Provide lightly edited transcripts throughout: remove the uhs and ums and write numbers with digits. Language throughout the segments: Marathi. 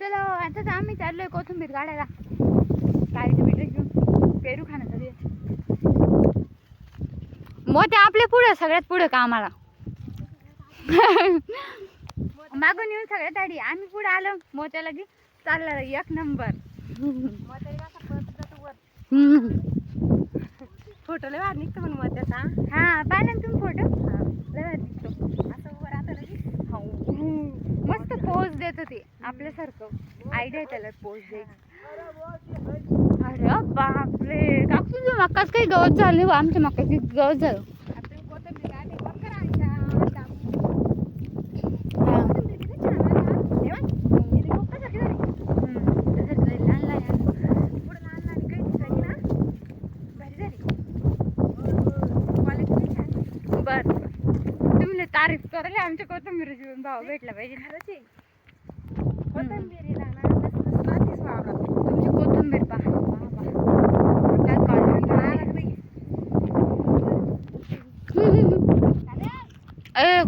चलो आता आम्ही चाललोय कोथिंबीर काढायला. काळीचं बीट घेऊन पेरू खाण्यासाठी. मोठे आपल्या पुढं सगळ्यात पुढं कामाला. मागून येऊन सगळ्यात आधी आम्ही पुढे आलो. मोत्याला की चालला एक नंबर. फोटो लय भारी निघतो पण मोत्याचा. हा पाहिला ना तुम्ही फोटो. लय भारी निघतो. असं उभं राहतं लगेच. मस्त पोज देत होती आपल्यासारखं. आयडिया त्याला पोज द्यायची. अरे बापरे काकू तुझं मक्काच काही गवत झालं. आमच्या मक्काची गवत झालं. तारीफ करायला आमच्या कोथिंबीरीची भाव भेटला पाहिजे. खरंच कोथिंबीरीला ना तुमची कोथिंबीर पहा.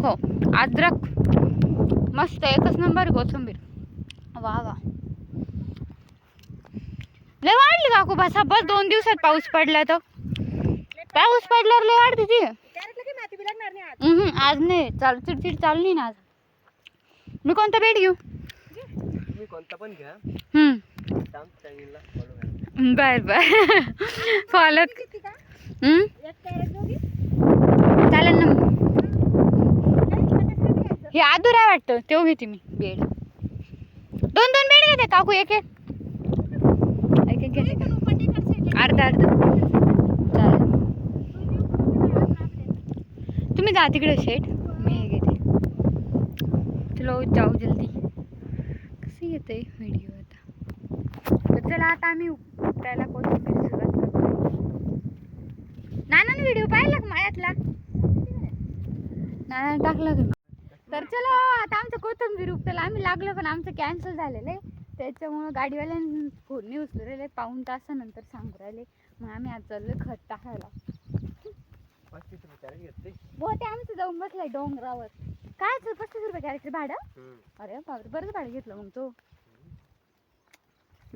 हो अद्रक मस्त एकच नंबर कोथिंबीर. वा वा लय वाढली काकू. बसा बस 2 दिवसात पाऊस पडला. तर पाऊस पडल्यावर लय वाढते ती. आज नाही चाल चिडचिड चालली ना आज. मी कोणता बेड घेऊ? तुम्ही कोणता पण घ्या. बर बर फॉलो चालेल ना. हे आदूर आहे वाटतं. तेव्हा घेते मी बेड. 2 बेड घेते काकू. एक एक घेते का? अर्धा चालेल. तुम्ही जा तिकडे शेट. मी हे घेते. चलो जाऊ जल्दी. कसं येतंय व्हिडिओ आता. तर चला आता आम्ही उपटायला कोथिंबीर सुरुवात करतो. नानाने व्हिडिओ पाहिला का माझ्यातला? नानाने टाकला तुम्ही. तर चलो आता आमचं कोथिंबीर उपटायला आम्ही लागलो. पण आमचं कॅन्सल झालेलं आहे. त्याच्यामुळं गाडीवाल्याने फोन नाही उचलू राहिले. पाऊण तासानंतर सांगू राहिले. मग आम्ही आज चाललोय खत टाकायला. हो ते आमचं जाऊन बसलाय डोंगरावर. काय 35 रुपये कॅरेक्टर भाडं. अरे बापरे बरंच भाडं घेतलं मग तो.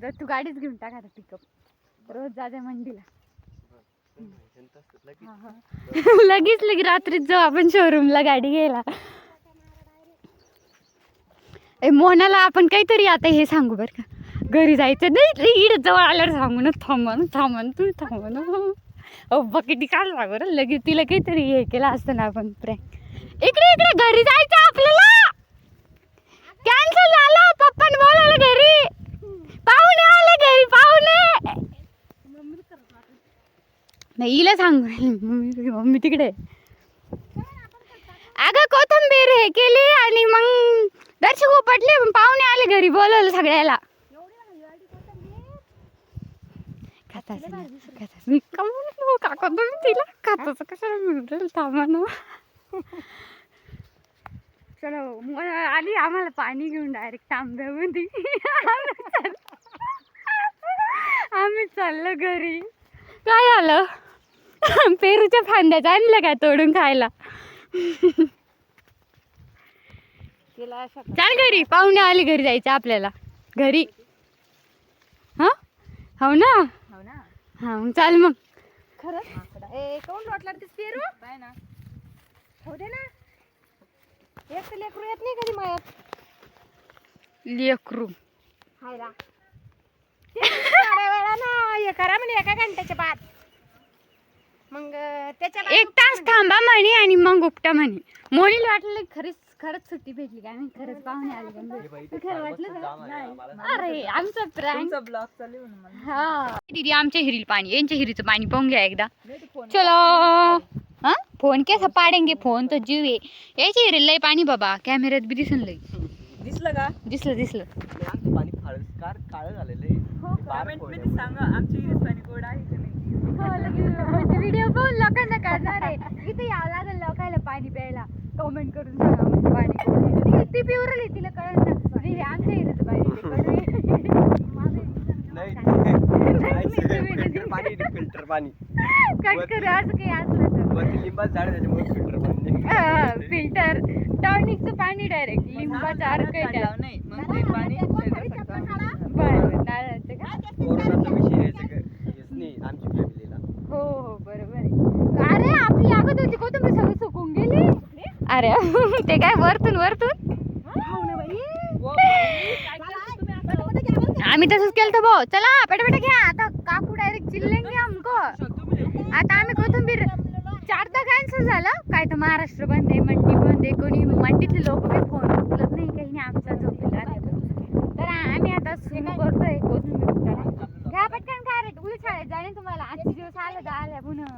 जर तू गाडीच घेऊन टाका पिकअप. रोज जा मंडीला. लगेच रात्रीच जाऊ आपण शोरूमला गाडी घ्यायला. मोनाला आपण काहीतरी आता हे सांगू बरं का. घरी जायचं नाही. इकडे जवळ आल्यावर सांगू ना. थांबन तू थांबन. किती काल बरं लगेच तिला काहीतरी हे केलं असतं ना आपण प्रँक. इकडे घरी जायचं आपल्याला. कॅन्सल झालं. पप्पाने बोलावलं घरी. पाहुणे आले घरी पाहुणे. नाही हिला सांगू मम्मी तिकडे. अगं कोथिंबीर हे केली आणि मग दर्शक उपटले. पण पाहुणे आले घरी बोलवलं सगळ्याला. मी कमवलं काका तुम्ही तिला खाताचं कशाला मिळेल. थांबा ना. चलो आली आम्हाला पाणी घेऊन डायरेक्ट तांब्यामध्ये. आम्ही चाललो घरी. काय झालं? पेरूच्या फांद्याच आणलं काय तोडून खायला. चाल घरी. पाहुणे आले घरी जायचं आपल्याला. घरी हो ना. हा मग चाल मग. खरंच कोण लोटला ते पेरू काय ना. हो दे ना. एक तर लेकरू येत नाही कधी मळ्यात. लेकरू हायला वेळा ना हे करा म्हणे एका घंट्याच्या बाद. मग त्याच्याला 1 तास थांबा म्हणे आणि मग उपटा म्हणे. मोनीला वाटलं खरंच सुट्टी भेटली काय. मी खरंच पाहुणे आले. खरं वाटलं. अरे आमचा प्रँक ब्लॉग चालू म्हणून. हा दीदी आमच्या हिरीला पाणी. यांच्या हिरीचं पाणी पाहून घ्या एकदा. चलो हा फोन कैसा पाडेंगे. फोन तर जीव आहे. यायच्या हिरीला लय पाणी बाबा. कॅमेऱ्यात बी दिसून लय. दिसलं का? दिसलं. आमचं पाणी काळं झालेलं आहे. सांगा आमच्या इथे पाणी गोड आहे का नाही. व्हिडिओ पाहून लोकांना कळणार आहे. इथे यावं लागेल लोकांना पाणी प्यायला. कमेंट करून सांगा म्हणजे पाणी. ती पिवरली तिला कळत ना. हे आमच्या हिरीचं पाणी फिल्टर पाणी. कट करू असं काही असलं तर. लिंबाचं झाड त्याच्यामुळे फिल्टर पाणी. फिल्टर टॉनिकचं पाणी डायरेक्ट लिंबाचा अर्क. अरे ते काय वरतून वरतून हो ना बाई. आम्ही तसंच केलं तर भाऊ चला पटापट घ्या आता काकू डायरेक्ट चिल्लेंगे हमको आता आम्ही कोथिंबीर 4दा कॅन्सल झालं काय तर महाराष्ट्र बंद आहे मंडी बंद आहे कोणी मंडीतले लोक काही फोन उचलत नाही काही नाही आमचा झोपेला तर आम्ही आता सुरू करतोय कोथिंबीर उचलायला. घ्या पटकन काय रे उद्या शाळेत जाणे तुम्हाला आजचे दिवस आलं तर आल्या पुन्हा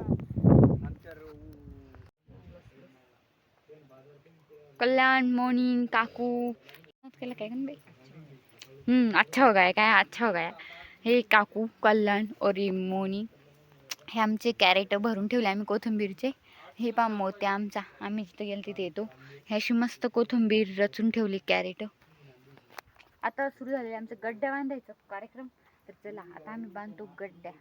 कल्याण मोनी काकू केलं काय कन बाई अच्छा हो गया काय अच्छा हो गया हे काकू कल्याण और ये मोनी हे आमचे कॅरेट भरून ठेवले आम्ही कोथिंबीरचे हे पा मोते आमचा आम्ही जिथं गेलो तिथे येतो हे अशी मस्त कोथिंबीर रचून ठेवली कॅरेट आता सुरू झालेले आमचं गड्ड्या बांधायचं कार्यक्रम तर चला आता आम्ही बांधतो गड्ड्या